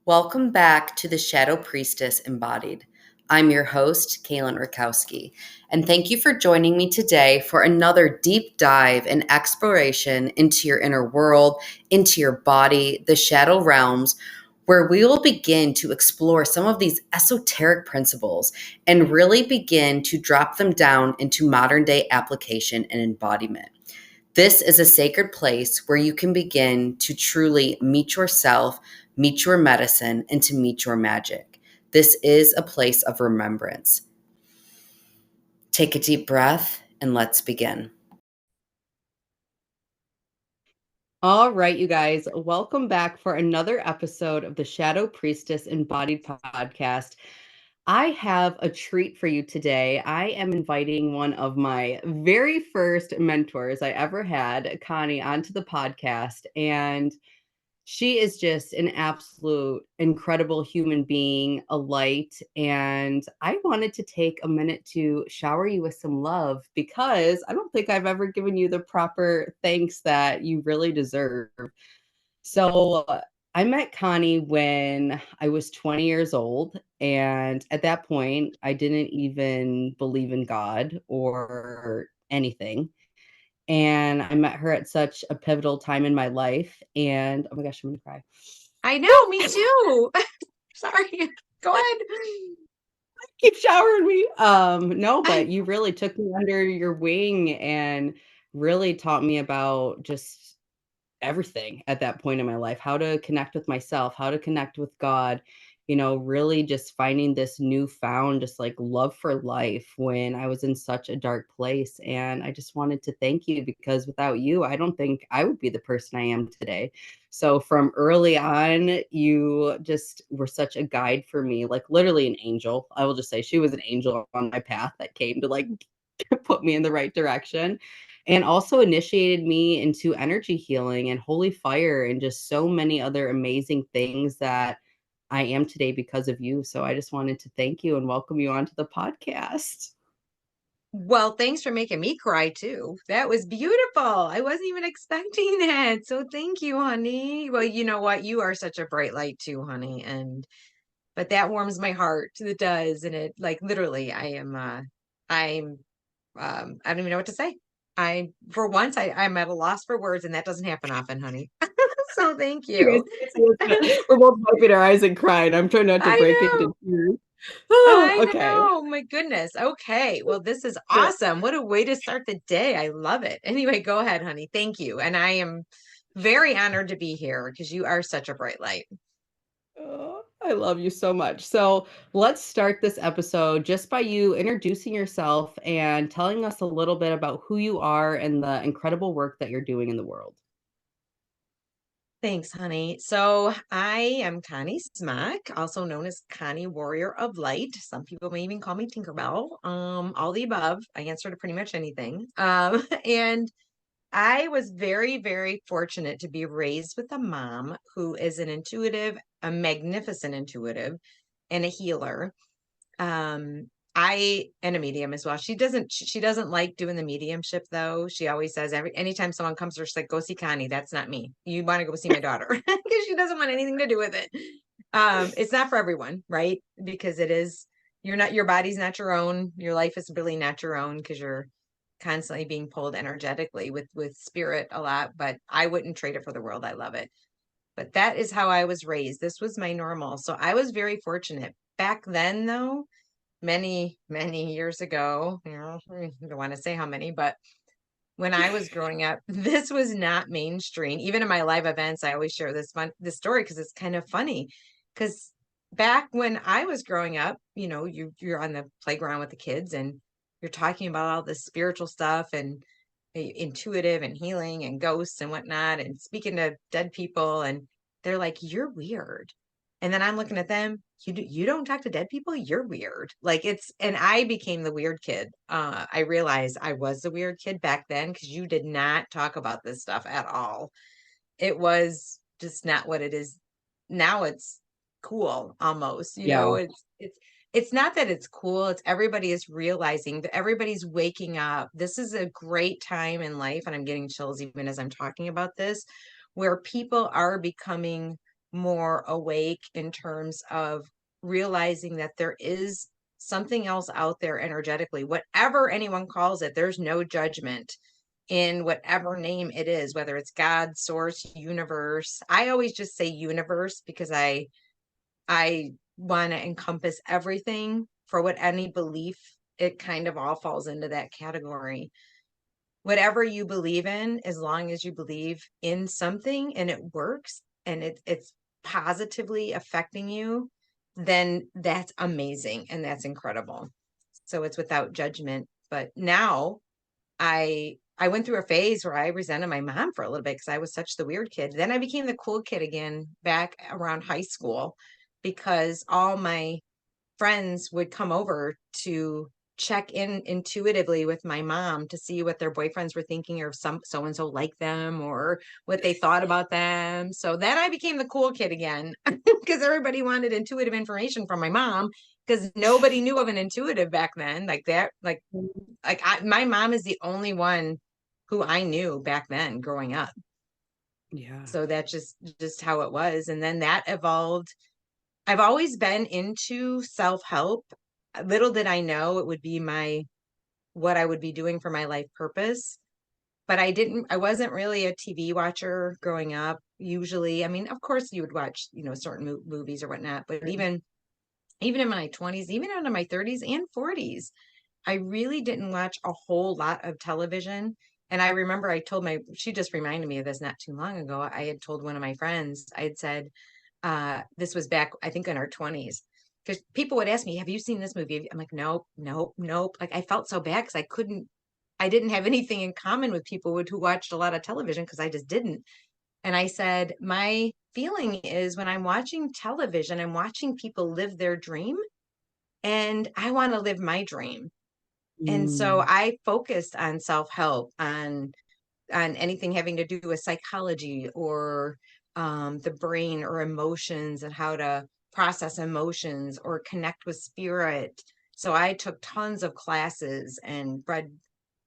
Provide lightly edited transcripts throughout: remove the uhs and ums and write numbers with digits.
Welcome back to the Shadow Priestess Embodied. I'm your host, Kaylyn Rakowski, and thank you for joining me today for another deep dive and exploration into your inner world, into your body, the shadow realms, where we will begin to explore some of these esoteric principles and really begin to drop them down into modern day application and embodiment. This is a sacred place where you can begin to truly meet yourself, meet your medicine, and to meet your magic. This is a place of remembrance. Take a deep breath and let's begin. All right, you guys, welcome back for another episode of the Shadow Priestess Embodied Podcast. I have a treat for you today. I am inviting one of my very first mentors I ever had, Connie, onto the podcast. And she is just an absolute incredible human being, a light. And I wanted to take a minute to shower you with some love because I don't think I've ever given you the proper thanks that you really deserve. So I met Connie when I was 20 years old. And at that point, I didn't even believe in God or anything. And I met her at such a pivotal time in my life. And oh my gosh, I'm going to cry. I know, me too. Sorry. Go ahead. Keep showering me. No, but you really took me under your wing and really taught me about just everything at that point in my life, how to connect with myself, how to connect with God, really just finding this newfound, just like love for life when I was in such a dark place. And I just wanted to thank you because without you, I don't think I would be the person I am today. So from early on, you just were such a guide for me, like literally an angel. I will just say she was an angel on my path that came to like put me in the right direction and also initiated me into energy healing and holy fire and just so many other amazing things that I am today because of you. So I just wanted to thank you and welcome you onto the podcast. Well, thanks for making me cry too. That was beautiful. I wasn't even expecting that. So thank you, honey. Well, you know what? You are such a bright light too, honey. But that warms my heart. It does. And it like literally I don't even know what to say. For once, I'm at a loss for words, and that doesn't happen often, honey. So thank you. We're both wiping our eyes and crying. I'm trying not to I break know. into tears. I Okay. know. My goodness. Okay. Well, this is awesome. What a way to start the day. I love it. Anyway, go ahead, honey. Thank you. And I am very honored to be here because you are such a bright light. Oh, I love you so much. So let's start this episode just by you introducing yourself and telling us a little bit about who you are and the incredible work that you're doing in the world. Thanks, honey. So I am Connie Smock, also known as Connie Warrior of Light. Some people may even call me Tinkerbell. All the above. I answer to pretty much anything. And I was very, very fortunate to be raised with a mom who is an intuitive, a magnificent intuitive, and a healer. I and a medium as well. She doesn't like doing the mediumship though. She always says anytime someone comes to her, she's like, go see Connie. That's not me. You want to go see my daughter because she doesn't want anything to do with it. It's not for everyone, right? Because your body's not your own. Your life is really not your own because you're constantly being pulled energetically with spirit a lot, but I wouldn't trade it for the world. I love it. But that is how I was raised. This was my normal. So I was very fortunate. Back then though, many, many years ago, I don't want to say how many, but when I was growing up, this was not mainstream. Even in my live events, I always share this story because it's kind of funny. Because back when I was growing up, you're on the playground with the kids and you're talking about all this spiritual stuff and intuitive and healing and ghosts and whatnot and speaking to dead people. And they're like, you're weird. And then I'm looking at them, you don't talk to dead people? You're weird. And I became the weird kid. I realized I was the weird kid back then because you did not talk about this stuff at all. It was just not what it is. Now it's cool almost, Yeah. it's not that it's cool. It's everybody is realizing that everybody's waking up. This is a great time in life. And I'm getting chills even as I'm talking about this, where people are becoming more awake in terms of realizing that there is something else out there energetically, whatever anyone calls it. There's no judgment in whatever name it is, whether it's God, source, universe. I always just say universe because I want to encompass everything. For what any belief, it kind of all falls into that category. Whatever you believe in, as long as you believe in something and it works and it's positively affecting you, then that's amazing and that's incredible. So it's without judgment. But now I went through a phase where I resented my mom for a little bit because I was such the weird kid. Then I became the cool kid again back around high school because all my friends would come over to check in intuitively with my mom to see what their boyfriends were thinking or if some so and so liked them or what they thought about them. So then I became the cool kid again because everybody wanted intuitive information from my mom because nobody knew of an intuitive back then like that. My mom is the only one who I knew back then growing up. Yeah. So that's just how it was. And then that evolved. I've always been into self-help. Little did I know it would be what I would be doing for my life purpose. But I wasn't really a TV watcher growing up. Usually, I mean, of course you would watch, certain movies or whatnot, but even in my 20s, even into my 30s and 40s, I really didn't watch a whole lot of television. And I remember she just reminded me of this not too long ago. I had told one of my friends, I had said, this was back, I think in our 20s, because people would ask me, have you seen this movie? I'm like, nope, nope, nope. Like I felt so bad because I didn't have anything in common with people who watched a lot of television because I just didn't. And I said, my feeling is when I'm watching television, I'm watching people live their dream and I want to live my dream. And so Mm. I focused on self-help, on anything having to do with psychology or the brain or emotions and how to process emotions or connect with spirit. So I took tons of classes and read,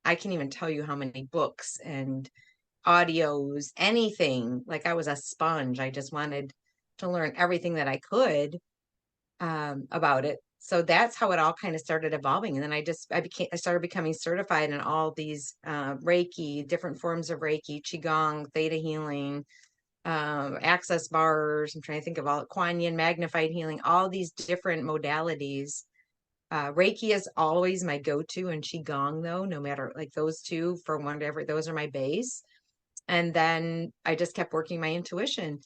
I can't even tell you how many books and audios, anything. Like I was a sponge. I just wanted to learn everything that I could about it. So that's how it all kind of started evolving. And then I started becoming certified in all these Reiki, different forms of Reiki, Qigong, Theta healing, access bars. I'm trying to think of all Kuan Yin, magnified healing, all these different modalities. Reiki is always my go-to, and Qigong though, no matter like those two for whatever, those are my base. And then I just kept working my intuition.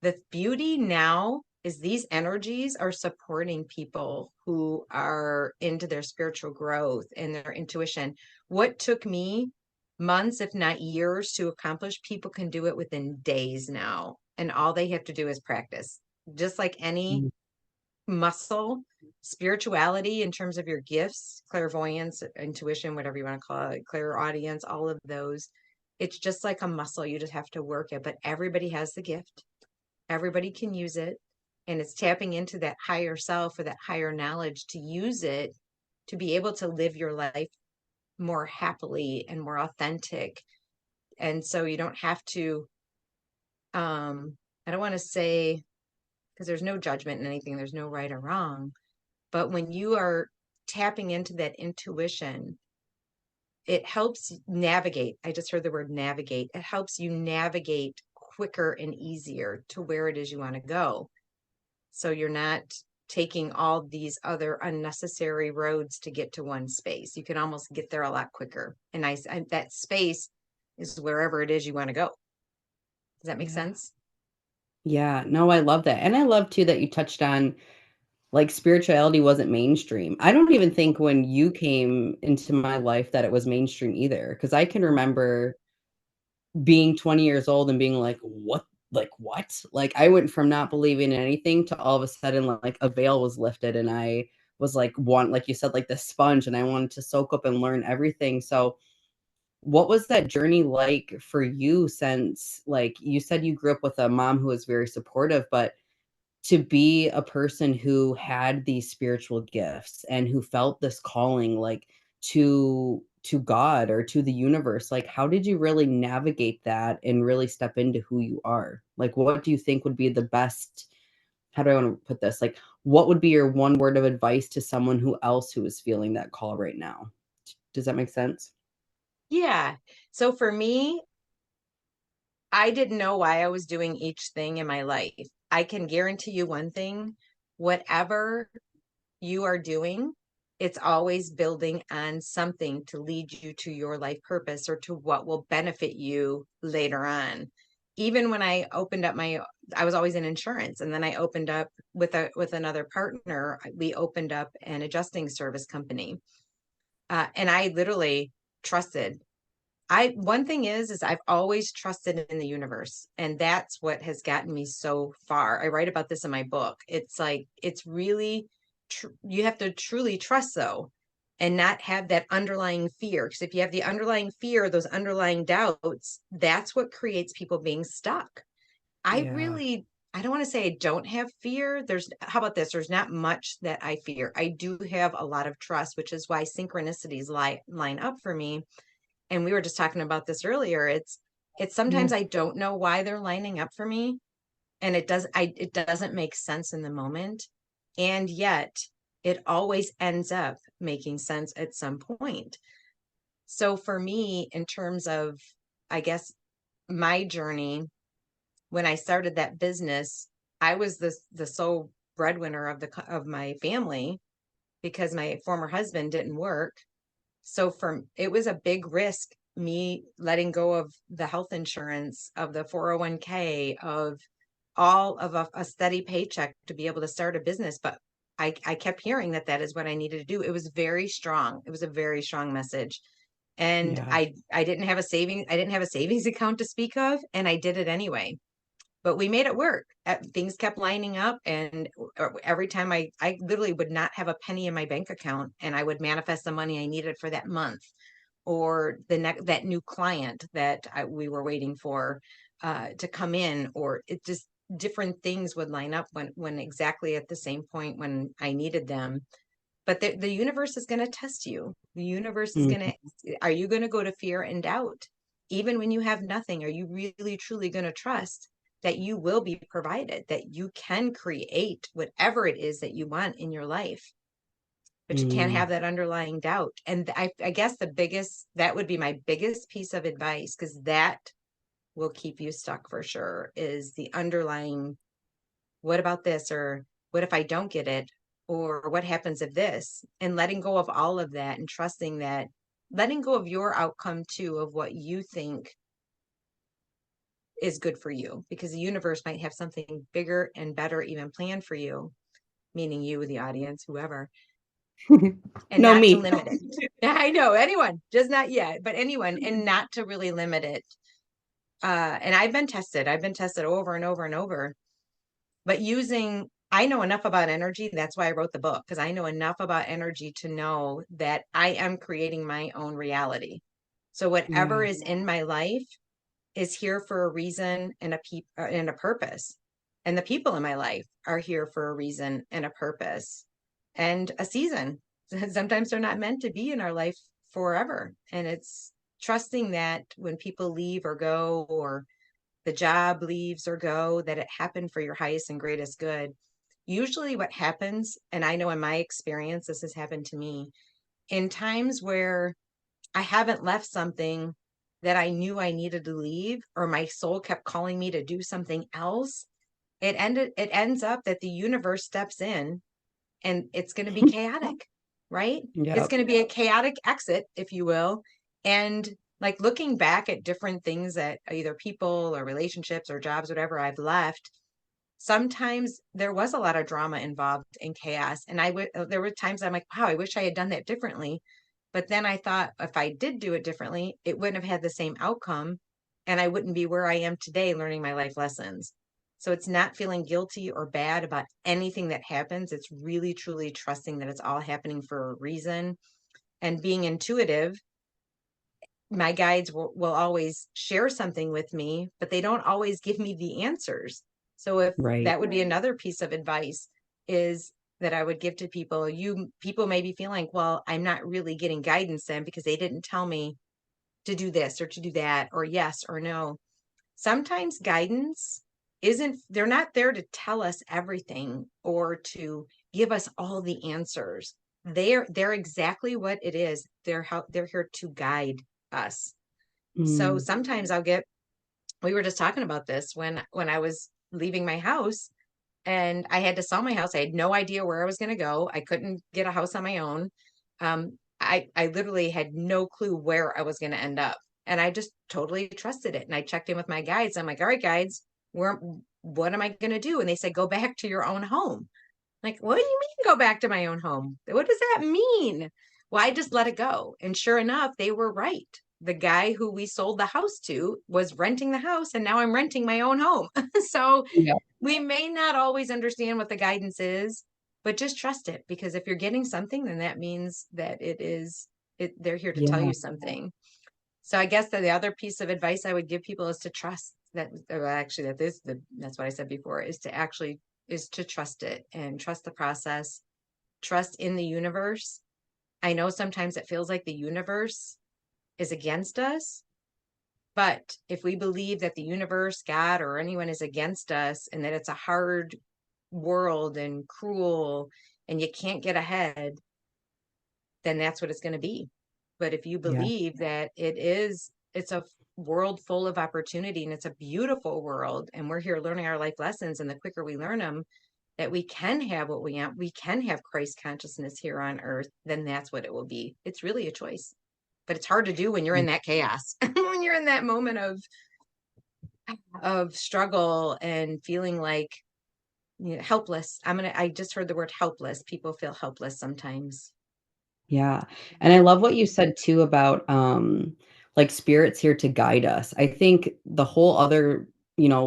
The beauty now is these energies are supporting people who are into their spiritual growth and their intuition. What took me months, if not years, to accomplish, people can do it within days now. And all they have to do is practice. Just like any Mm. muscle, spirituality in terms of your gifts, clairvoyance, intuition, whatever you want to call it, clairaudience, all of those. It's just like a muscle. You just have to work it. But everybody has the gift. Everybody can use it. And it's tapping into that higher self or that higher knowledge to use it to be able to live your life more happily and more authentic. And so you don't have to, I don't want to say, because there's no judgment in anything, there's no right or wrong. But when you are tapping into that intuition, it helps navigate. I just heard the word navigate. It helps you navigate quicker and easier to where it is you want to go. So you're not taking all these other unnecessary roads to get to one space. You can almost get there a lot quicker. And that space is wherever it is you want to go. Does that make Yeah. sense? Yeah. No, I love that. And I love too that you touched on like spirituality wasn't mainstream. I don't even think when you came into my life that it was mainstream either. Cause I can Mm. remember being 20 years old and being like, what? Like, what? Like, I went from not believing in anything to all of a sudden, like, a veil was lifted. And I was like, like you said, like the sponge, and I wanted to soak up and learn everything. So, what was that journey like for you since, like, you said you grew up with a mom who was very supportive, but to be a person who had these spiritual gifts and who felt this calling, like, to to God or to the universe? Like, how did you really navigate that and really step into who you are? Like, what do you think would be the best, how do I want to put this? Like, what would be your one word of advice to someone who is feeling that call right now? Does that make sense? Yeah. So for me, I didn't know why I was doing each thing in my life. I can guarantee you one thing, whatever you are doing, it's always building on something to lead you to your life purpose or to what will benefit you later on. Even when I opened up I was always in insurance, and then I opened up with another partner. We opened up an adjusting service company, and I literally trusted. One thing is I've always trusted in the universe, and that's what has gotten me so far. I write about this in my book. It's like, it's really, you have to truly trust though, and not have that underlying fear. Because if you have the underlying fear, those underlying doubts, that's what creates people being stuck. Yeah. I don't want to say I don't have fear. How about this? There's not much that I fear. I do have a lot of trust, which is why synchronicities line up for me. And we were just talking about this earlier. It's Yeah. sometimes I don't know why they're lining up for me, and it doesn't make sense in the moment, and yet it always ends up making sense at some point. So for me, in terms of, I guess, my journey, when I started that business, I was the sole breadwinner of my family because my former husband didn't work. So it was a big risk, me letting go of the health insurance, of the 401k, of all of a steady paycheck to be able to start a business. But I kept hearing that is what I needed to do. It was very strong. It was a very strong message. And Yeah. I I didn't have a savings account to speak of, and I did it anyway. But we made it work. Things kept lining up, and every time I literally would not have a penny in my bank account, and I would manifest the money I needed for that month, or that new client that we were waiting for to come in, or it just different things would line up when exactly at the same point when I needed them. But the universe is going to test you. The universe is going Mhm. to, are you going to go to fear and doubt? Even when you have nothing, are you really truly going to trust that you will be provided, that you can create whatever it is that you want in your life? But you can't Mm. have that underlying doubt. And I guess that would be my biggest piece of advice, because that will keep you stuck for sure, is the underlying, what about this? Or what if I don't get it? Or what happens if this? And letting go of all of that, and trusting that, letting go of your outcome too, of what you think is good for you, because the universe might have something bigger and better even planned for you, meaning you, the audience, whoever, and No, not to me. limit it. I know, anyone, just not yet, but anyone, and not to really limit it. And I've been tested over and over and over, but I know enough about energy. That's why I wrote the book, because I know enough about energy to know that I am creating my own reality. So whatever Yeah. is in my life is here for a reason and and a purpose. And the people in my life are here for a reason and a purpose and a season. Sometimes they're not meant to be in our life forever. And it's trusting that when people leave or go, or the job leaves or go, that it happened for your highest and greatest good. Usually what happens, and I know in my experience, this has happened to me, in times where I haven't left something that I knew I needed to leave, or my soul kept calling me to do something else, it ends up that the universe steps in, and it's going to be chaotic, right? It's Yep. going to be a chaotic exit, if you will. And like, looking back at different things, that either people or relationships or jobs, whatever I've left, sometimes there was a lot of drama involved in chaos. And there were times I'm like, wow, I wish I had done that differently. But then I thought, if I did do it differently, it wouldn't have had the same outcome, and I wouldn't be where I am today learning my life lessons. So it's not feeling guilty or bad about anything that happens. It's really, truly trusting that it's all happening for a reason, and being intuitive. My guides will always share something with me, but they don't always give me the answers. So if Right. that would be another piece of advice, is that I would give to people. People may be feeling, well, I'm not really getting guidance then because they didn't tell me to do this or to do that, or yes or no. Sometimes guidance they're not there to tell us everything or to give us all the answers. They're exactly what it is. They're here to guide us. So Mm, sometimes we were just talking about this when I was leaving my house and I had to sell my house. I had no idea where I was going to go. I couldn't get a house on my own. I literally had no clue where I was going to end up. And I just totally trusted it. And I checked in with my guides. I'm like, all right, guides, what am I going to do? And they said, go back to your own home. Like, what do you mean go back to my own home? What does that mean? Well, I just let it go. And sure enough, they were right. The guy who we sold the house to was renting the house, and now I'm renting my own home. So yeah. we may not always understand what the guidance is, but just trust it, because if you're getting something, then that means that they're here to tell Yeah. you something. So I guess that the other piece of advice I would give people is to trust that, actually, that's what I said before, is to trust it and trust the process, trust in the universe. I know sometimes it feels like the universe is against us, but if we believe that the universe, God, or anyone is against us and that it's a hard world and cruel and you can't get ahead, then that's what it's going to be. But if you Yeah. believe that it's a world full of opportunity and it's a beautiful world and we're here learning our life lessons, and the quicker we learn them, that we can have what we want, we can have Christ consciousness here on earth, then that's what it will be. It's really a choice. But it's hard to do when you're in that chaos, when you're in that moment of struggle and feeling like, helpless. I just heard the word helpless. People feel helpless sometimes. Yeah. And I love what you said too about like spirits here to guide us. I think the whole other,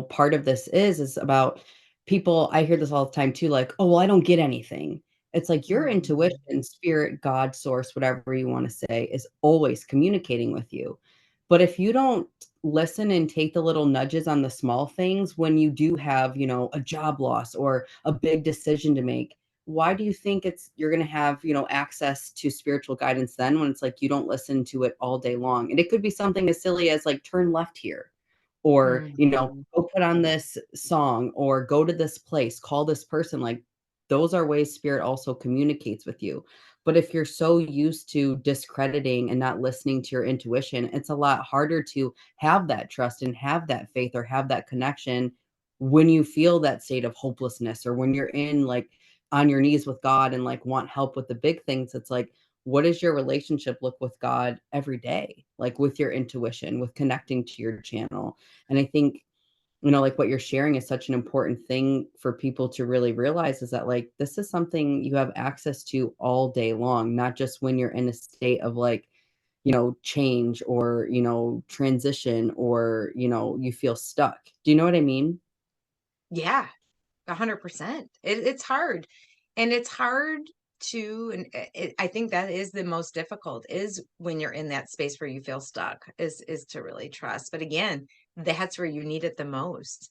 part of this is about people. I hear this all the time too, like, oh, well, I don't get anything. It's like your Mhm. intuition, spirit, God, source, whatever you want to say, is always communicating with you. But if you don't listen and take the little nudges on the small things when you do have, a job loss or a big decision to make, why do you think you're going to have, access to spiritual guidance then when it's like you don't listen to it all day long? And it could be something as silly as like turn left here, or, Mhm. go put on this song, or go to this place, call this person. Like those are ways spirit also communicates with you. But if you're so used to discrediting and not listening to your intuition, it's a lot harder to have that trust and have that faith or have that connection when you feel that state of hopelessness, or when you're in like on your knees with God and like want help with the big things. It's like, what does your relationship look with God every day? Like with your intuition, with connecting to your channel. And I think, like what you're sharing is such an important thing for people to really realize, is that like this is something you have access to all day long, not just when you're in a state of like, change, or, transition, or, you feel stuck. Do you know what I mean? Yeah, 100%. It's hard. And it's hard and I think that is the most difficult, is when you're in that space where you feel stuck, is to really trust. But again, that's where you need it the most.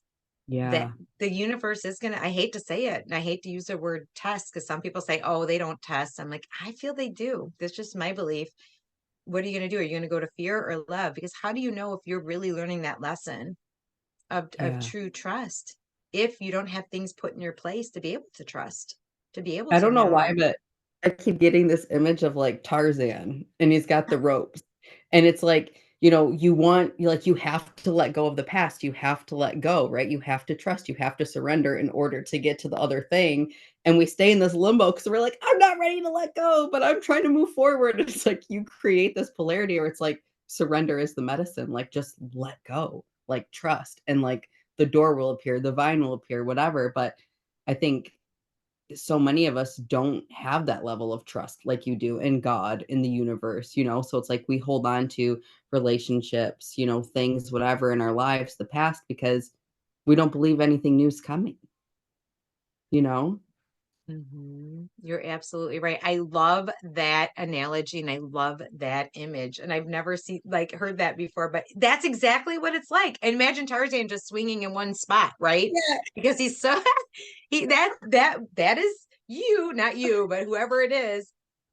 That Yeah. the universe is going to, I hate to say it, and I hate to use the word test, because some people say, oh, they don't test. I'm like, I feel they do. That's just my belief. What are you going to do? Are you going to go to fear or love? Because how do you know if you're really learning that lesson of Yeah. true trust if you don't have things put in your place to be able to trust, to be able I to don't know know? why, but I keep getting this image of like Tarzan and he's got the ropes. And it's like, you have to let go of the past. You have to let go, right? You have to trust, you have to surrender in order to get to the other thing. And we stay in this limbo because we're like, I'm not ready to let go, but I'm trying to move forward. It's like you create this polarity where it's like surrender is the medicine. Like just let go, like trust, and like the door will appear, the vine will appear, whatever. But I think so many of us don't have that level of trust like you do in God, in the universe, so it's like we hold on to relationships, things, whatever in our lives, the past, because we don't believe anything new's coming, you know You're absolutely right. I love that analogy and I love that image. And I've never heard that before, but that's exactly what it's like. And imagine Tarzan just swinging in one spot, right? Yeah. Because he's so he that is not you, but whoever it is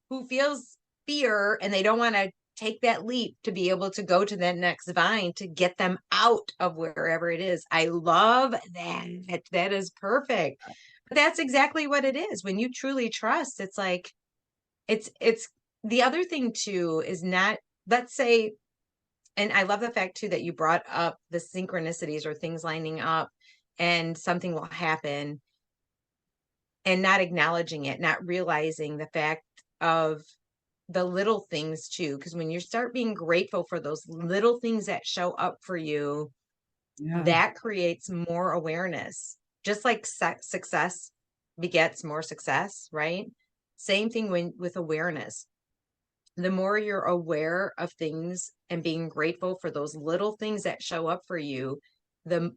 who feels fear and they don't want to take that leap to be able to go to that next vine to get them out of wherever it is. I love that. That is perfect. But that's exactly what it is. When you truly trust, it's like, it's the other thing too is not, let's say, and I love the fact too that you brought up the synchronicities or things lining up and something will happen and not acknowledging it, not realizing the fact of the little things too. Because when you start being grateful for those little things that show up for you, Yeah. that creates more awareness. Just like success begets more success, right? Same thing with awareness. The more you're aware of things and being grateful for those little things that show up for you,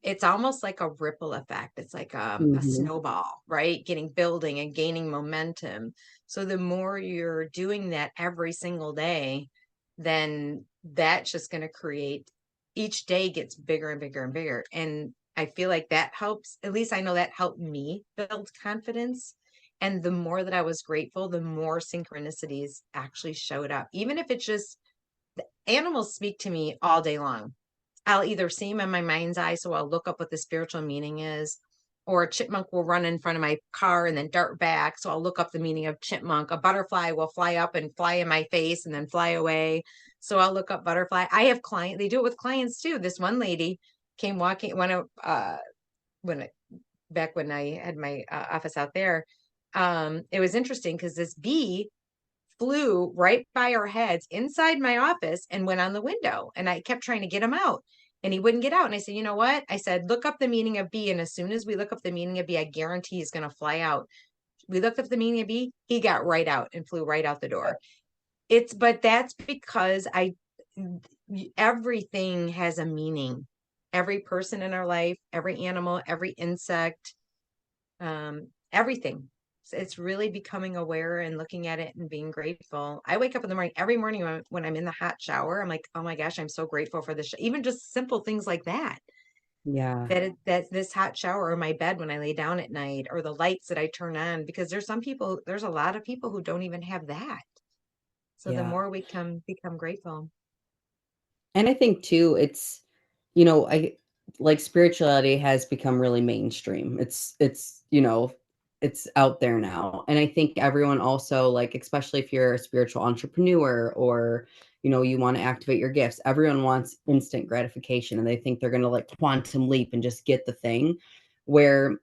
it's almost like a ripple effect. It's like a Mhm. snowball, right? Building and gaining momentum. So the more you're doing that every single day, then that's just going to create, each day gets bigger and bigger and bigger. And I feel like that helps, at least I know that helped me build confidence. And the more that I was grateful, the more synchronicities actually showed up. Even if it's just, animals speak to me all day long. I'll either see them in my mind's eye, so I'll look up what the spiritual meaning is, or a chipmunk will run in front of my car and then dart back. So I'll look up the meaning of chipmunk. A butterfly will fly up and fly in my face and then fly away. So I'll look up butterfly. I have they do it with clients too. This one lady came walking when back when I had my office out there. It was interesting because this bee flew right by our heads inside my office and went on the window. And I kept trying to get him out and he wouldn't get out. And I said, you know what? I said, look up the meaning of bee. And as soon as we look up the meaning of bee, I guarantee he's going to fly out. We looked up the meaning of bee. He got right out and flew right out the door. But that's because everything has a meaning. Every person in our life, every animal, every insect, everything. So it's really becoming aware and looking at it and being grateful. I wake up in the morning, every morning when I'm in the hot shower, I'm like, oh my gosh, I'm so grateful for this. Even just simple things like that, Yeah. that this hot shower or my bed when I lay down at night, or the lights that I turn on, because there's a lot of people who don't even have that. So the Yeah. more we can become grateful. And I think too, it's, you know, I like spirituality has become really mainstream. It's out there now. And I think everyone also, like, especially if you're a spiritual entrepreneur or, you want to activate your gifts, everyone wants instant gratification and they think they're going to like quantum leap and just get the thing. Where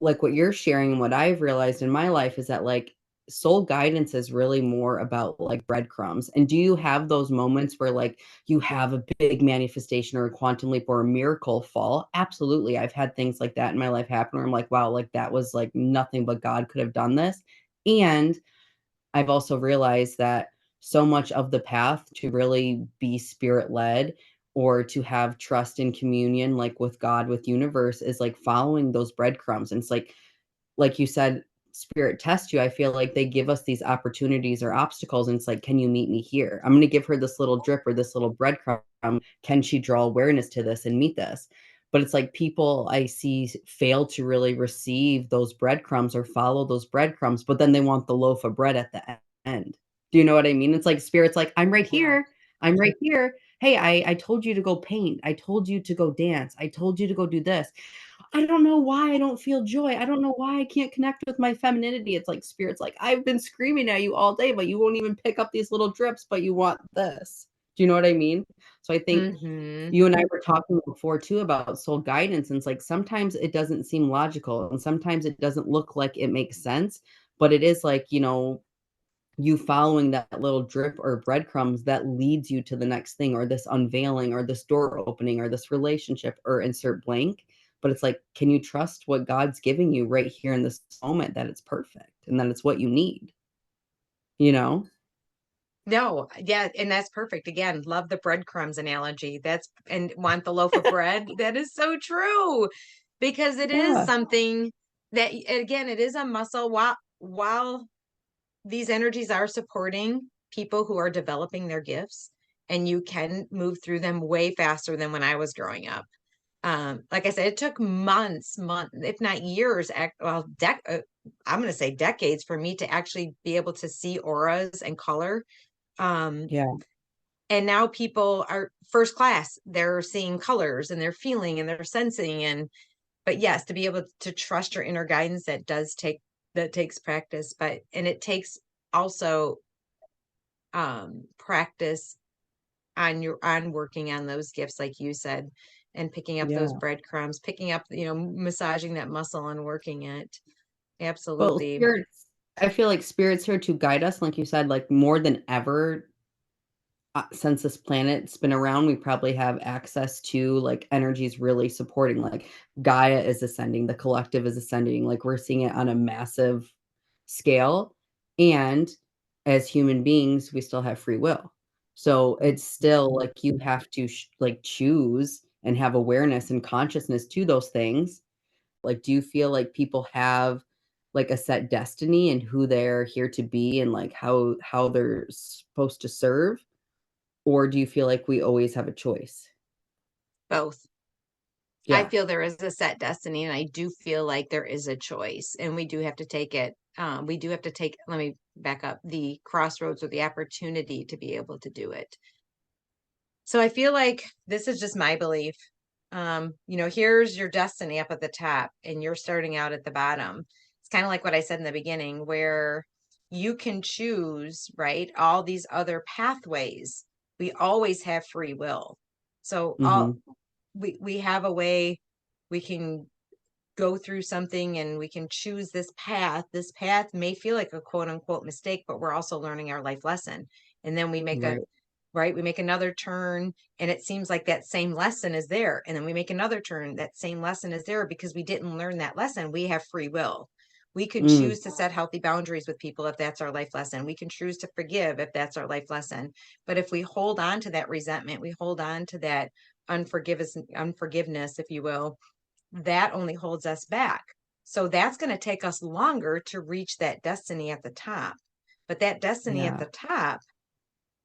like what you're sharing and what I've realized in my life is that like soul guidance is really more about like breadcrumbs. And do you have those moments where like you have a big manifestation or a quantum leap or a miracle fall? Absolutely. I've had things like that in my life happen where I'm like, wow, like that was like nothing but God could have done this. And I've also realized that so much of the path to really be spirit led or to have trust in communion, like with God, with universe, is like following those breadcrumbs. And it's like you said, spirit test you. I feel like they give us these opportunities or obstacles. And it's like, can you meet me here? I'm going to give her this little drip or this little breadcrumb. Can she draw awareness to this and meet this? But it's like people I see fail to really receive those breadcrumbs or follow those breadcrumbs, but then they want the loaf of bread at the end. Do you know what I mean? It's like spirit's like, I'm right Yeah. here. I'm right here. Hey, I told you to go paint. I told you to go dance. I told you to go do this. I don't know why I don't feel joy. I don't know why I can't connect with my femininity. It's like spirit's like, I've been screaming at you all day, but you won't even pick up these little drips, but you want this. Do you know what I mean? So I think Mm-hmm. you and I were talking before too about soul guidance. And it's like sometimes it doesn't seem logical and sometimes it doesn't look like it makes sense, but it is like, you following that little drip or breadcrumbs that leads you to the next thing or this unveiling or this door opening or this relationship or insert blank. But it's like, can you trust what God's giving you right here in this moment that it's perfect and that it's what you need? You know? No, yeah, and that's perfect. Again, love the breadcrumbs analogy. And want the loaf of bread. That is so true because it is Yeah. something that, again, it is a muscle. While these energies are supporting people who are developing their gifts, and you can move through them way faster than when I was growing up. Like I said, it took months, if not years, I'm going to say decades for me to actually be able to see auras and color. Um, Yeah. and now people are first class. They're seeing colors and they're feeling and they're sensing. And, but yes, to be able to trust your inner guidance, that takes practice, and it takes also, practice on working on those gifts, like you said, and picking up those Yeah. breadcrumbs, picking up, massaging that muscle and working it. Well, Absolutely. spirits, I feel like spirits here to guide us, like you said, like more than ever, since this planet's been around, we probably have access to like energies really supporting, like Gaia is ascending, the collective is ascending, like we're seeing it on a massive scale. And as human beings, we still have free will. So it's still like you have to like choose and have awareness and consciousness to those things. Like, do you feel like people have like a set destiny and who they're here to be and like how they're supposed to serve? Or do you feel like we always have a choice? Both. I Yeah. feel there is a set destiny, and I do feel like there is a choice, and we do have to take it. We do have to take, let me back up, the crossroads or the opportunity to be able to do it. So I feel like this is just my belief. Here's your destiny up at the top, and you're starting out at the bottom. It's kind of like what I said in the beginning, where you can choose, right? All these other pathways. We always have free will. So Mhm. we have a way we can go through something and we can choose this path. This path may feel like a quote unquote mistake, but we're also learning our life lesson. And then we make a Right. right, we make another turn and it seems like that same lesson is there. And then we make another turn, that same lesson is there because we didn't learn that lesson. We have free will. We can Mm. choose to set healthy boundaries with people if that's our life lesson. We can choose to forgive if that's our life lesson. But if we hold on to that resentment, we hold on to that unforgiveness, if you will, that only holds us back. So that's going to take us longer to reach that destiny at the top. But that destiny at Yeah. the top,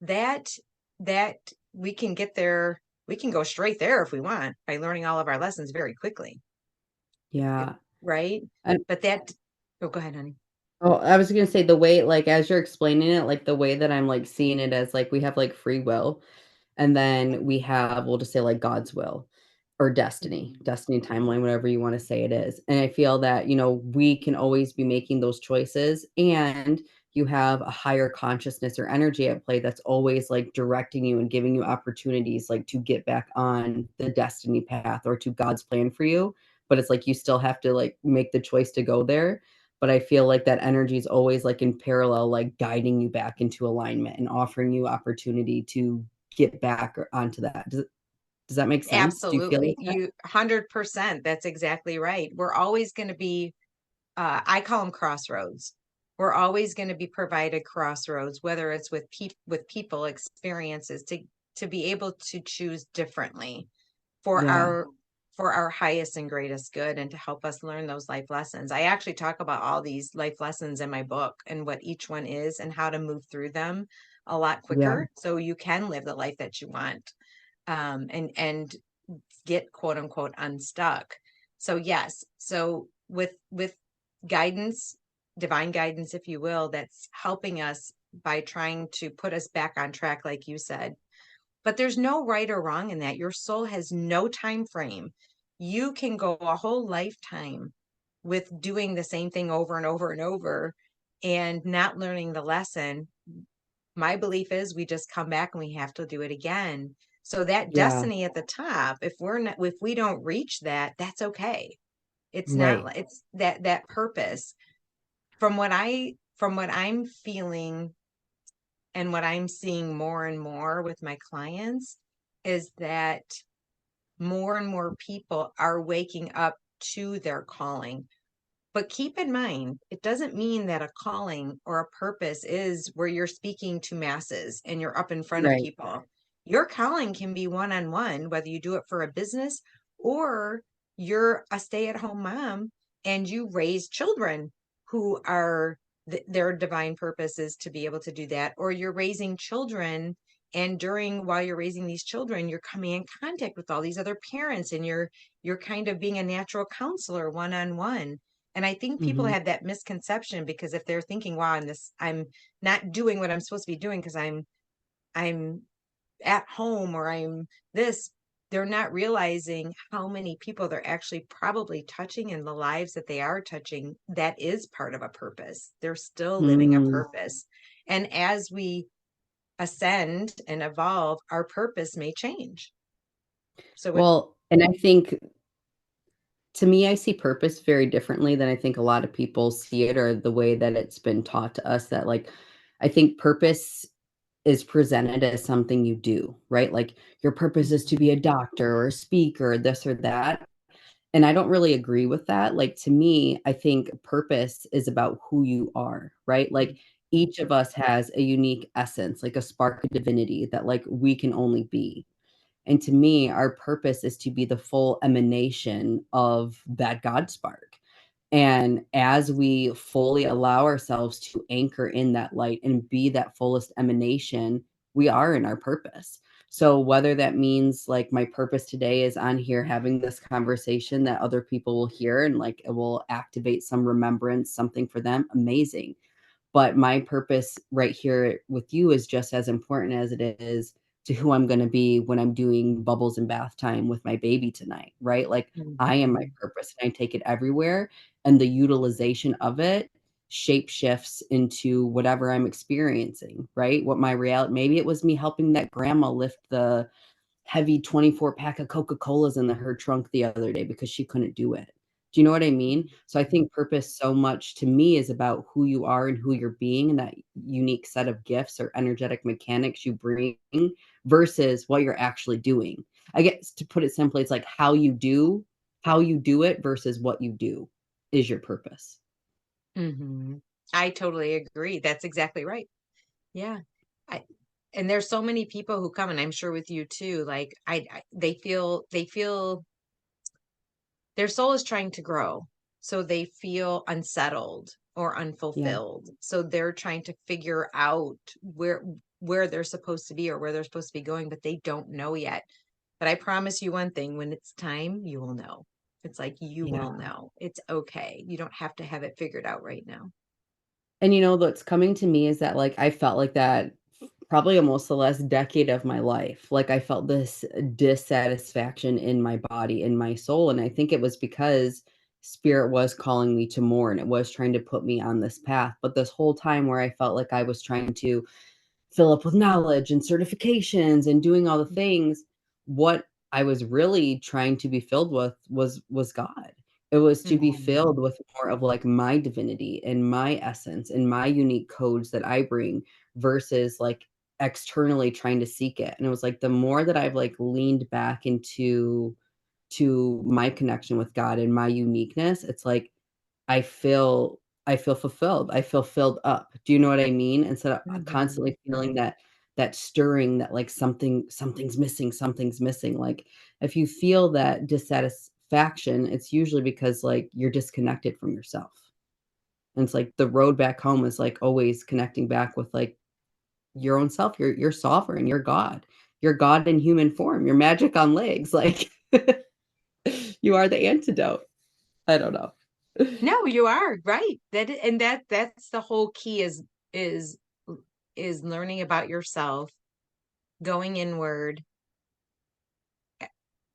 that that we can get there, we can go straight there if we want by learning all of our lessons very quickly. Yeah. Right? And But that oh, go ahead, honey. oh, I was gonna say the way like as you're explaining it, like the way that I'm like seeing it as like we have like free will. And then we have, we'll just say like God's will or Mhm. destiny timeline, whatever you want to say it is. And I feel that, we can always be making those choices and you have a higher consciousness or energy at play that's always like directing you and giving you opportunities like to get back on the destiny path or to God's plan for you. But it's like you still have to like make the choice to go there. But I feel like that energy is always like in parallel, like guiding you back into alignment and offering you opportunity to get back onto that. Does that make sense? Do you feel Absolutely. like that? You 100%. That's exactly right. We're always going to be, I call them crossroads. We're always going to be provided crossroads, whether it's with people experiences to be able to choose differently for Yeah. our highest and greatest good and to help us learn those life lessons. I actually talk about all these life lessons in my book and what each one is and how to move through them a lot Yeah. quicker so you can live the life that you want, and get quote unquote unstuck. So yes, so with guidance, divine guidance, if you will, that's helping us by trying to put us back on track, like you said. But there's no right or wrong in that. Your soul has no time frame. You can go a whole lifetime with doing the same thing over and over and over and not learning the lesson. My belief is we just come back and we have to do it again. So that Yeah. destiny at the top, if we don't reach that, that's okay. It's not Right. it's that purpose. From what I'm feeling and what I'm seeing more and more with my clients is that more and more people are waking up to their calling. But keep in mind, it doesn't mean that a calling or a purpose is where you're speaking to masses and you're up in front of Right. people. Your calling can be one on one, whether you do it for a business or you're a stay at home mom and you raise children who are their divine purpose is to be able to do that, or you're raising children. And while you're raising these children, you're coming in contact with all these other parents and you're kind of being a natural counselor one on one. And I think people Mhm. have that misconception because if they're thinking, wow, I'm not doing what I'm supposed to be doing because I'm at home or I'm this, they're not realizing how many people they're actually probably touching in the lives that they are touching. That is part of a purpose. They're still living a Mm. purpose. And as we ascend and evolve, our purpose may change. So it, Well, and I think to me, I see purpose very differently than I think a lot of people see it or the way that it's been taught to us that like I think purpose is presented as something you do, right? Like your purpose is to be Mhm, a doctor or a speaker, this or that. And I don't really agree with that. Like to me, I think purpose is about who you are, right? Like each of us has a unique essence, like a spark of divinity that like we can only be. And to me, our purpose is to be the full emanation of that God spark. And as we fully allow ourselves to anchor in that light and be that fullest emanation, we are in our purpose. So, whether that means like my purpose today is on here having this conversation that other people will hear and like it will activate some remembrance, something for them, amazing. But my purpose right here with you is just as important as it is to who I'm gonna be when I'm doing bubbles and bath time with my baby tonight, right? Like, I am my mhm, purpose, and I take it everywhere, and the utilization of it shape shifts into whatever I'm experiencing, right? What my reality maybe it was me helping that grandma lift the heavy 24 pack of Coca-Colas in her trunk the other day because she couldn't do it. Do you know what I mean? So I think purpose so much to me is about who you are and who you're being and that unique set of gifts or energetic mechanics you bring versus what you're actually doing. I guess to put it simply, it's like how you do it versus what you do is your purpose. mhm. I totally agree. That's exactly right. Yeah. I and there's so many people who come, and I'm sure with you too, like they feel their soul is trying to grow. So they feel unsettled or Yeah. unfulfilled. So they're trying to figure out where they're supposed to be or where they're supposed to be going, but they don't know yet. But I promise you one thing, when it's time, you will know. It's like you Yeah. will know. It's okay. You don't have to have it figured out right now. And you know what's coming to me is that like I felt like that probably almost the last decade of my life. Like I felt this dissatisfaction in my body, in my soul. And I think it was because spirit was calling me to more and it was trying to put me on this path. But this whole time where I felt like I was trying to fill up with knowledge and certifications and doing all the things. What I was really trying to be filled with was God. It was to be Mhm. filled with more of like my divinity and my essence and my unique codes that I bring versus like externally trying to seek it. And it was like the more that I've like leaned back into to my connection with God and my uniqueness, it's like I feel fulfilled. I feel filled up. Do you know what I mean? Instead of Mhm. constantly feeling that stirring that like something's missing. Like if you feel that dissatisfaction, it's usually because like you're disconnected from yourself. And it's like the road back home is like always connecting back with like your own self. You're sovereign, you're God. You're God in human form. You're magic on legs. Like you are the antidote. I don't know. No, you are right. That's the whole key is is learning about yourself, going inward,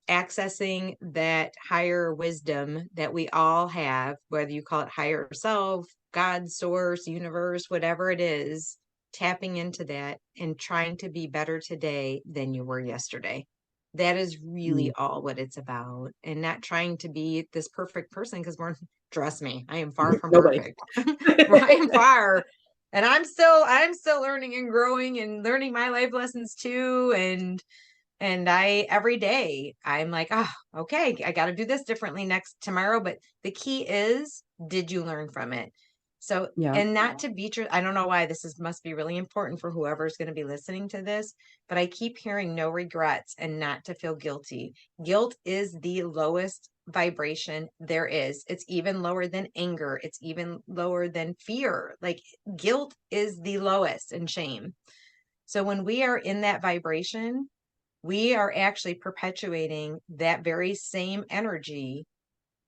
accessing that higher wisdom that we all have, whether you call it higher self, God, source, universe, whatever it is, tapping into that and trying to be better today than you were yesterday. That is really Mm. all what it's about, and not trying to be this perfect person because trust me, I am far from Nobody. perfect. I am far. And I'm still learning and growing and learning my life lessons too. And I every day I'm like, oh, okay, I got to do this differently next tomorrow. But the key is, did you learn from it? So, Yeah. and not to beat your, I don't know why this is must be really important for whoever's going to be listening to this, but I keep hearing no regrets and not to feel guilty. Guilt is the lowest vibration there is. It's even lower than anger. It's even lower than fear. Like guilt is the lowest, and shame. So when we are in that vibration, we are actually perpetuating that very same energy,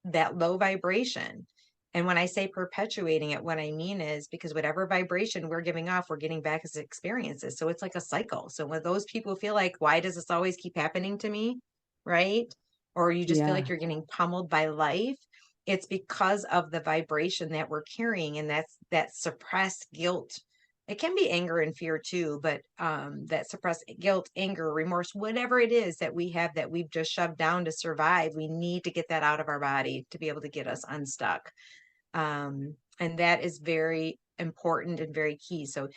that low vibration. And when I say perpetuating it, what I mean is because whatever vibration we're giving off, we're getting back as experiences. So it's like a cycle. So when those people feel like, why does this always keep happening to me? Right? Or you just feel like Yeah. you're getting pummeled by life. It's because of the vibration that we're carrying. And that's that suppressed guilt. It can be anger and fear too, but that suppressed guilt, anger, remorse, whatever it is that we have that we've just shoved down to survive, we need to get that out of our body to be able to get us unstuck. And that is very important and very key. So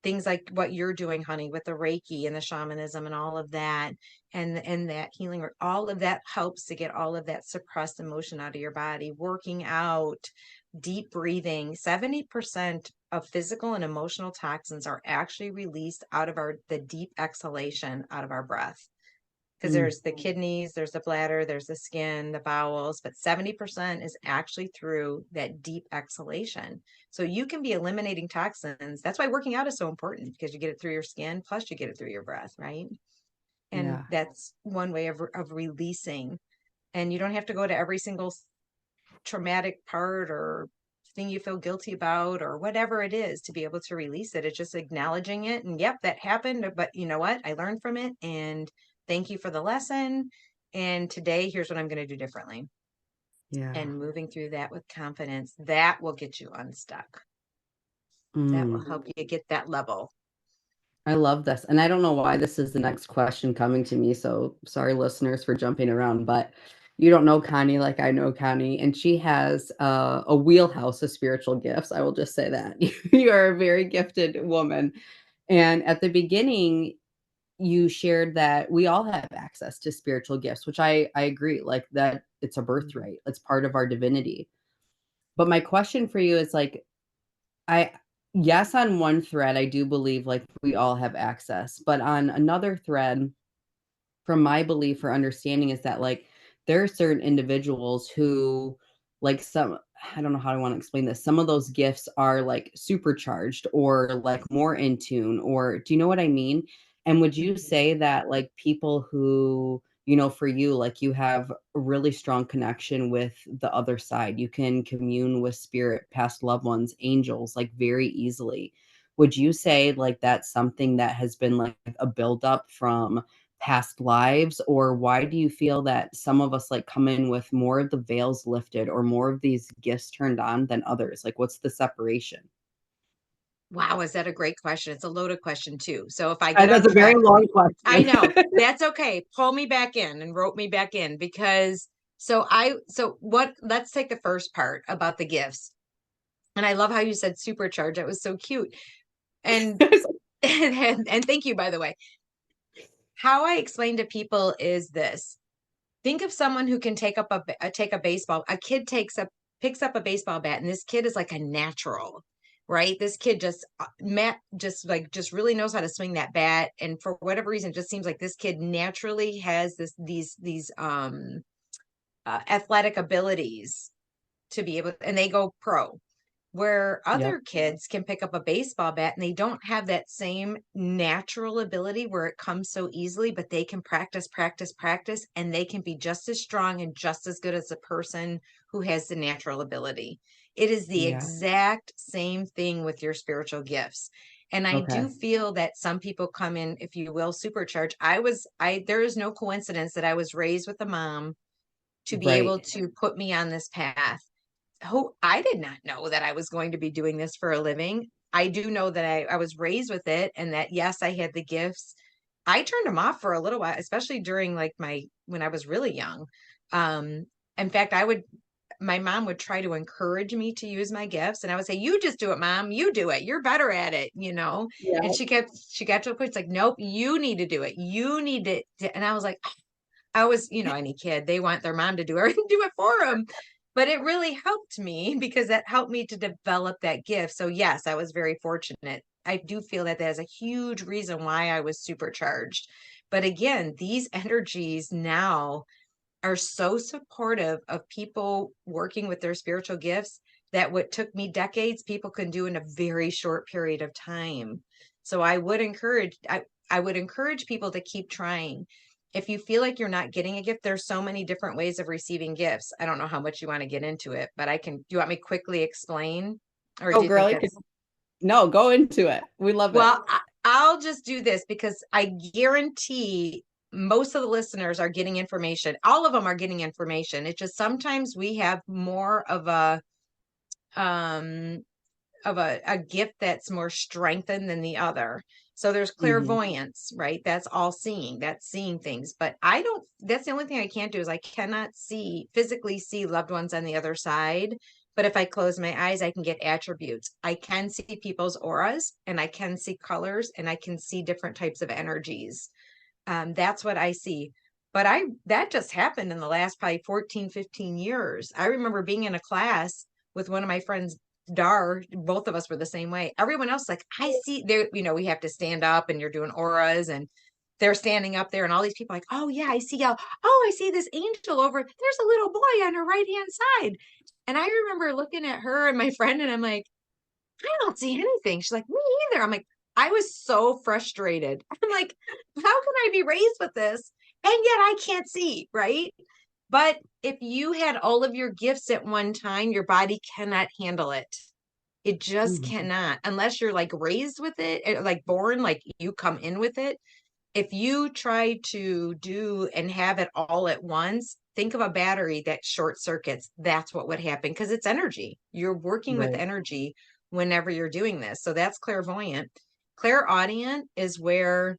things like what you're doing, honey, with the Reiki and the shamanism and all of that, and that healing work, all of that helps to get all of that suppressed emotion out of your body. Working out, deep breathing. 70% of physical and emotional toxins are actually released out of the deep exhalation out of our breath, because Mm, there's the kidneys, there's the bladder, there's the skin, the bowels, but 70% is actually through that deep exhalation. So you can be eliminating toxins. That's why working out is so important, because you get it through your skin, plus you get it through your breath, right? And yeah. that's one way of releasing. And you don't have to go to every single traumatic part or thing you feel guilty about or whatever it is to be able to release it. It's just acknowledging it. And yep, that happened, but you know what? I learned from it, and thank you for the lesson. And today, here's what I'm going to do differently. Yeah. And moving through that with confidence, that will get you unstuck. That will Mm. help you get that level. I love this. And I don't know why this is the next question coming to me. So sorry, listeners, for jumping around, but you don't know Connie like I know Connie. And she has a wheelhouse of spiritual gifts. I will just say that. You are a very gifted woman. And at the beginning, you shared that we all have access to spiritual gifts, which I agree, like that it's a Mhm. birthright. It's part of our divinity. But my question for you is like, I yes, on one thread, I do believe like we all have access, but on another thread, from my belief or understanding is that like there are certain individuals who like some I don't know how I want to explain this. Some of those gifts are like supercharged or like more in tune, or do you know what I mean? And would you Mhm. say that like people who, for you, like you have a really strong connection with the other side. You can commune with spirit, past loved ones, angels, like very easily. Would you say like that's something that has been like a buildup from past lives, or why do you feel that some of us like come in with more of the veils lifted or more of these gifts turned on than others? Like what's the separation? Wow, is that a great question? It's a loaded question too. So if I get That's off a very track, long I question. know that's okay. Pull me back in and rope me back in, because let's take the first part about the gifts. And I love how you said supercharge. That was so cute. And and thank you, by the way. How I explain to people is this. Think of someone who can take a baseball. A kid picks up a baseball bat, and this kid is like a natural, right? This kid just really knows how to swing that bat, and for whatever reason, it just seems like this kid naturally has these athletic abilities to be able, and they go pro. Where Yep. other kids can pick up a baseball bat and they don't have that same natural ability where it comes so easily, but they can practice, practice, practice, and they can be just as strong and just as good as the person who has the natural ability. It is the Yeah. exact same thing with your spiritual gifts. And I do Okay. feel that some people come in, if you will, supercharged. There is no coincidence that I was raised with a mom to be able Right. to put me on this path. Oh, I did not know that I was going to be doing this for a living. I do know that I was raised with it, and that yes, I had the gifts. I turned them off for a little while, especially during like when I was really young. Um, in fact, my mom would try to encourage me to use my gifts, and I would say, "You just do it, mom. You do it. You're better at it, you know." And Yeah. she got to a point, it's like, "Nope, you need to do it. You need to." And I was like, I was, any kid, they want their mom to do everything, do it for them. But it really helped me because that helped me to develop that gift. So yes, I was very fortunate. I do feel that that is a huge reason why I was supercharged. But again, these energies now are so supportive of people working with their spiritual gifts that what took me decades, people can do in a very short period of time. So I would encourage people to keep trying. If you feel like you're not getting a gift, there's so many different ways of receiving gifts. I don't know how much you want to get into it, but do you want me to quickly explain? Or Oh, do you girl, think you could, that's, no, go into it. We love it. well, I'll just do this because I guarantee most of the listeners are getting information. All of them are getting information. It's just sometimes we have more um of a gift that's more strengthened than the other. So there's Mhm. clairvoyance, right? That's all seeing, that's seeing things. But that's the only thing I can't do is I cannot physically see loved ones on the other side. But if I close my eyes, I can get attributes. I can see people's auras and I can see colors and I can see different types of energies. That's what I see. But that just happened in the last probably 14, 15 years. I remember being in a class with one of my friends, Dar, both of us were the same way. Everyone else, like, I see there, we have to stand up and you're doing auras and they're standing up there and all these people like, oh yeah, I see y'all. Oh, I see this angel over. There's a little boy on her right hand side. And I remember looking at her and my friend and I'm like, I don't see anything. She's like, me either. I'm like, I was so frustrated. I'm like, how can I be raised with this? And yet I can't see, right? But if you had all of your gifts at one time, your body cannot handle it. It just Mhm. cannot, unless you're like raised with it, like born, like you come in with it. If you try to do and have it all at once, think of a battery that short circuits. That's what would happen because it's energy. You're working with Right. energy whenever you're doing this. So that's clairvoyant. Clairaudient is where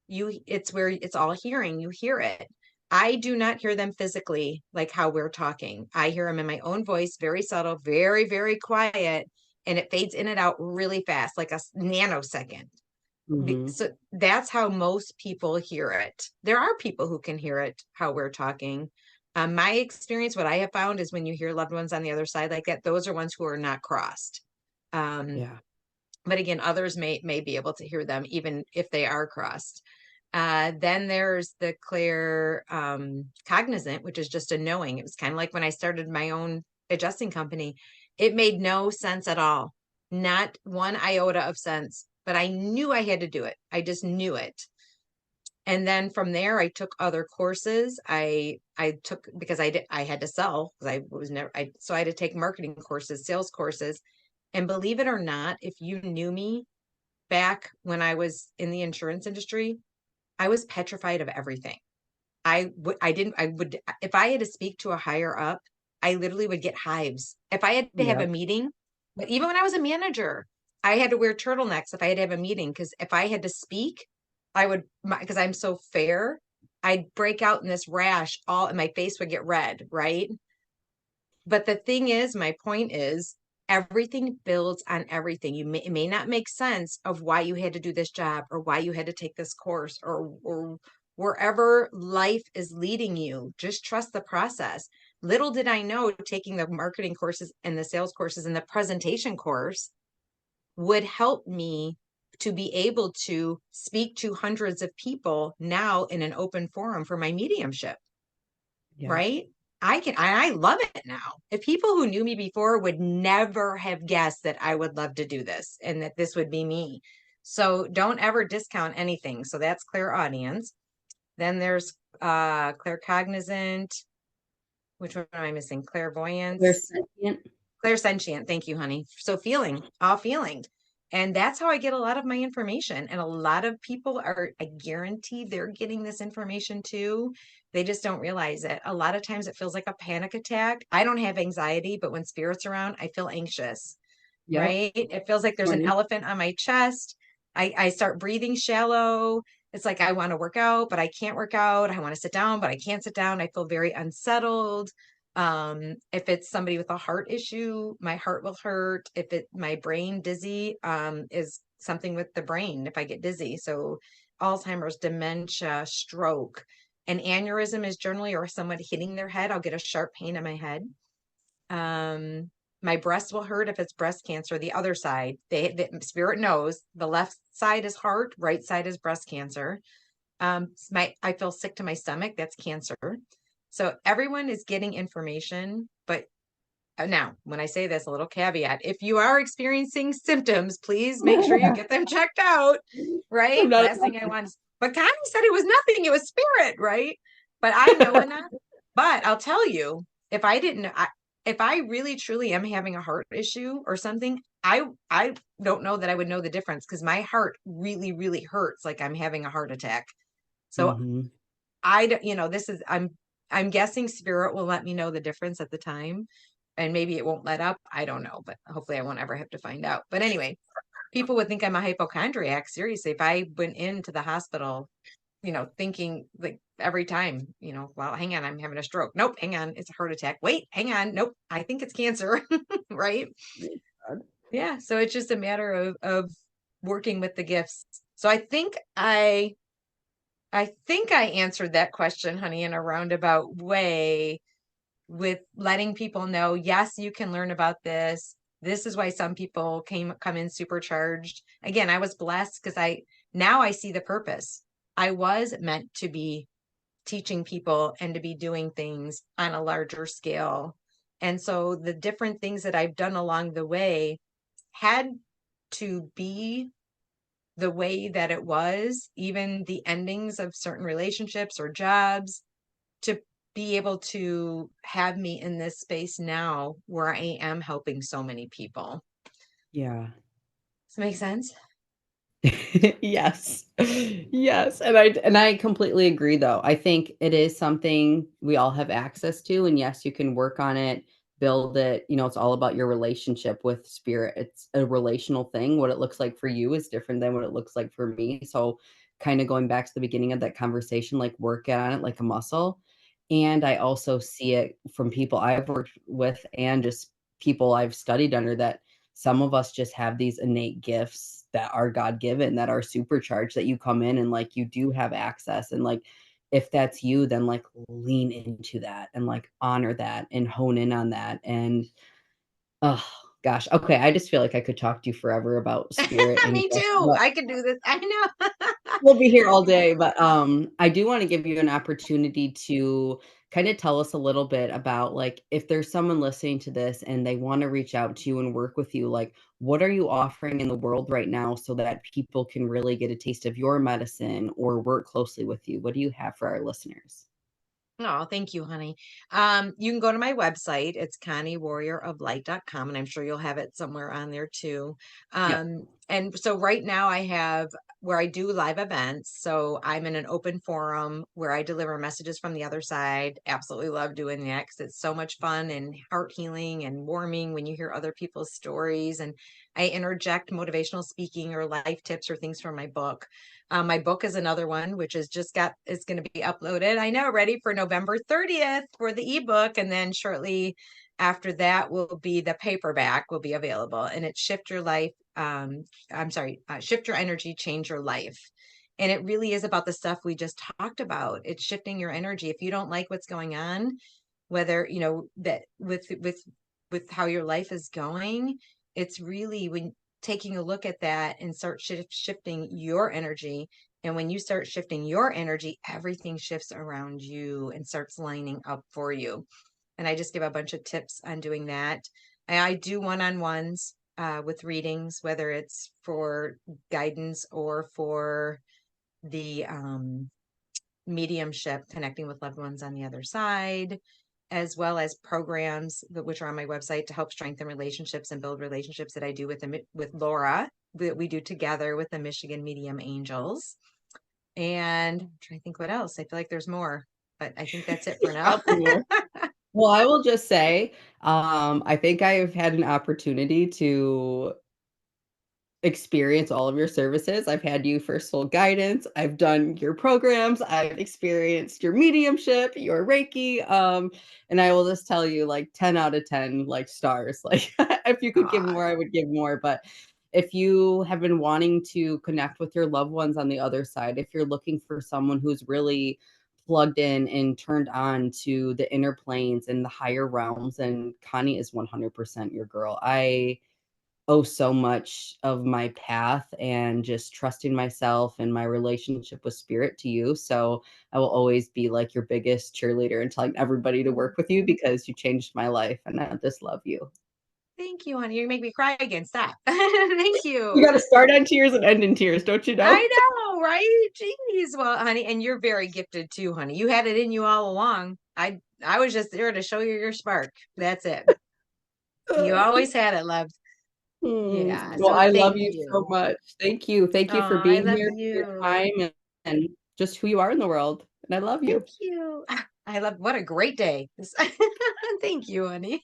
it's all hearing. You hear it. I do not hear them physically like how we're talking. I hear them in my own voice, very subtle, very, very quiet, and it fades in and out really fast, like a nanosecond. Mhm. So that's how most people hear it. There are people who can hear it how we're talking. My experience, what I have found is when you hear loved ones on the other side like that, those are ones who are not crossed. Um, Yeah. but again, others may be able to hear them even if they are crossed. Then there's the clear cognizant, which is just a knowing. It was kind of like when I started my own adjusting company. It made no sense at all, not one iota of sense, but I knew I had to do it. I just knew it. And then from there, I took other courses. I took because I had to sell because I was never so I had to take marketing courses, sales courses. And believe it or not, if you knew me back when I was in the insurance industry, I was petrified of everything. I would, if I had to speak to a higher up, I literally would get hives. If I had to have a Yep. meeting, but even when I was a manager, I had to wear turtlenecks if I had to have a meeting. Cause if I had to speak, cause I'm so fair, I'd break out in this rash and my face would get red. Right. But the thing is, my point is, everything builds on everything. It may not make sense of why you had to do this job or why you had to take this course or wherever life is leading you. Just trust the process. Little did I know taking the marketing courses and the sales courses and the presentation course would help me to be able to speak to hundreds of people now in an open forum for my mediumship, Yep. right? I love it now. If people who knew me before would never have guessed that I would love to do this and that this would be me. So don't ever discount anything. So that's clairaudience. Then there's claircognizant. Which one am I missing? They're Clairvoyance. sentient. Clairsentient. Thank you, honey. So all feeling. And that's how I get a lot of my information. And a lot of people I guarantee they're getting this information too. They just don't realize it. A lot of times it feels like a panic attack. I don't have anxiety, but when spirit's around, I feel anxious, Yep. right? It feels like there's an Morning. elephant on my chest. I start breathing shallow. It's like I want to work out, but I can't work out. I want to sit down, but I can't sit down. I feel very unsettled. If it's somebody with a heart issue, my heart will hurt. If my brain dizzy, is something with the brain if I get dizzy. So Alzheimer's, dementia, stroke. An aneurysm is generally or someone hitting their head. I'll get a sharp pain in my head. My breast will hurt if it's breast cancer. The other side, the spirit knows the left side is heart, right side is breast cancer. I feel sick to my stomach. That's cancer. So everyone is getting information, but now when I say this, a little caveat, if you are experiencing symptoms, please make sure you get them checked out, right? I'm not a Last thing I doctor. want is But Connie said it was nothing. It was spirit, right? But I know enough. But I'll tell you, if I really truly am having a heart issue or something, I don't know that I would know the difference because my heart really, really hurts like I'm having a heart attack. So Mhm. I don't, this is, I'm guessing spirit will let me know the difference at the time. And maybe it won't let up. I don't know, but hopefully I won't ever have to find out. But anyway, people would think I'm a hypochondriac. Seriously, if I went into the hospital, thinking like every time, well, hang on, I'm having a stroke. Nope, hang on, it's a heart attack. Wait, hang on. Nope, I think it's cancer. Right? Yeah. So it's just a matter of working with the gifts. So I think I answered that question, honey, in a roundabout way with letting people know, yes, you can learn about this. This is why some people come in supercharged. Again, I was blessed because now I see the purpose. I was meant to be teaching people and to be doing things on a larger scale. And so the different things that I've done along the way had to be the way that it was, even the endings of certain relationships or jobs, to be able to have me in this space now where I am helping so many people. Yeah. Does that make sense? Yes. Yes, and I completely agree, though. I think it is something we all have access to, and yes, you can work on it, build it, it's all about your relationship with spirit. It's a relational thing. What it looks like for you is different than what it looks like for me, so kinda going back to the beginning of that conversation, like, work on it like a muscle, and I also see it from people I've worked with and just people I've studied under that some of us just have these innate gifts that are God given, that are supercharged, that you come in and like you do have access. And like, if that's you, then like lean into that and like honor that and hone in on that. And oh gosh, okay. I just feel like I could talk to you forever about spirit and Me gifts, too. but I could do this. I know. we'll be here all day, but, I do wanna give you an opportunity to kinda tell us a little bit about, like, if there's someone listening to this and they wanna reach out to you and work with you, like, what are you offering in the world right now so that people can really get a taste of your medicine or work closely with you? What do you have for our listeners? Oh, thank you, honey. You can go to my website. It's conniewarrioroflight.com, and I'm sure you'll have it somewhere on there too. Yep. And so right now I have where I do live events. So I'm in an open forum where I deliver messages from the other side. Absolutely love doing that because it's so much fun and heart healing and warming when you hear other people's stories. And I interject motivational speaking or life tips or things from my book. My book is another one, which is going to be uploaded. I know, ready for November 30th for the ebook. And then shortly after that will be the paperback will be available. And it's Shift Your Life. I'm sorry, Shift Your Energy, Change Your Life. And it really is about the stuff we just talked about. It's shifting your energy. If you don't like what's going on, whether, that with how your life is going, it's really when taking a look at that and start shifting your energy. And when you start shifting your energy, everything shifts around you and starts lining up for you. And I just give a bunch of tips on doing that. I do one-on-ones with readings, whether it's for guidance or for the mediumship, connecting with loved ones on the other side, as well as programs which are on my website to help strengthen relationships and build relationships that I do with Laura that we do together with the Michigan Medium Angels. And I'm trying to think what else. I feel like there's more, but I think that's it for There's now. probably more. Well, I will just say, I think I have had an opportunity to experience all of your services. I've had you for soul guidance. I've done your programs. I've experienced your mediumship, your Reiki. And I will just tell you, like 10 out of 10, like stars. Like if you could give Aw, more, I would give more. But if you have been wanting to connect with your loved ones on the other side, if you're looking for someone who's really plugged in and turned on to the inner planes and the higher realms, and Connie is 100% your girl. I owe so much of my path and just trusting myself and my relationship with spirit to you. So I will always be like your biggest cheerleader and telling everybody to work with you because you changed my life and I just love you. Thank you, honey. You make me cry again. Stop. Thank You you. got to start on tears and end in tears, don't you know? I know, right? Jeez. Well, honey, and you're very gifted too, honey. You had it in you all along. I was just there to show you your spark. That's it. You always had it, love. Yeah. Well, So I love thank you so you. much. Thank you. Thank Oh, you for I being love here, for your you. time, and just who you are in the world. And I love Thank you. you. I love what a great day. Thank you, honey.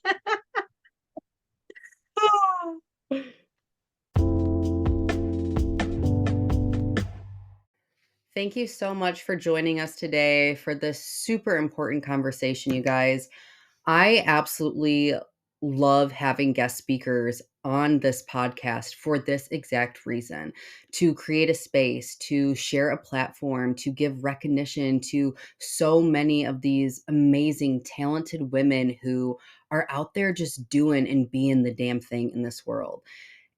Thank you so much for joining us today for this super important conversation, you guys. I absolutely love having guest speakers on this podcast for this exact reason, to create a space, to share a platform, to give recognition to so many of these amazing, talented women who are out there just doing and being the damn thing in this world.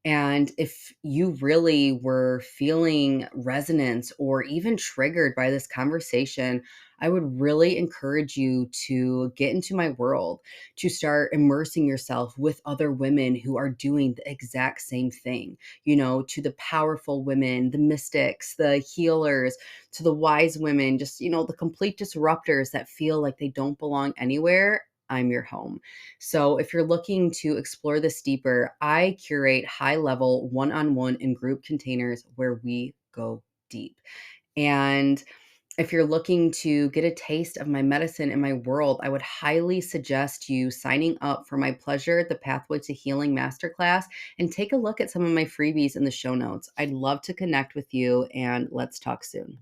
And if you really were feeling resonance or even triggered by this conversation, I would really encourage you to get into my world, to start immersing yourself with other women who are doing the exact same thing, to the powerful women, the mystics, the healers, to the wise women, just, the complete disruptors that feel like they don't belong anywhere. I'm your home. So, if you're looking to explore this deeper, I curate high level one on one and group containers where we go deep. And if you're looking to get a taste of my medicine and my world, I would highly suggest you signing up for my Pleasure, the Pathway to Healing Masterclass, and take a look at some of my freebies in the show notes. I'd love to connect with you, and let's talk soon.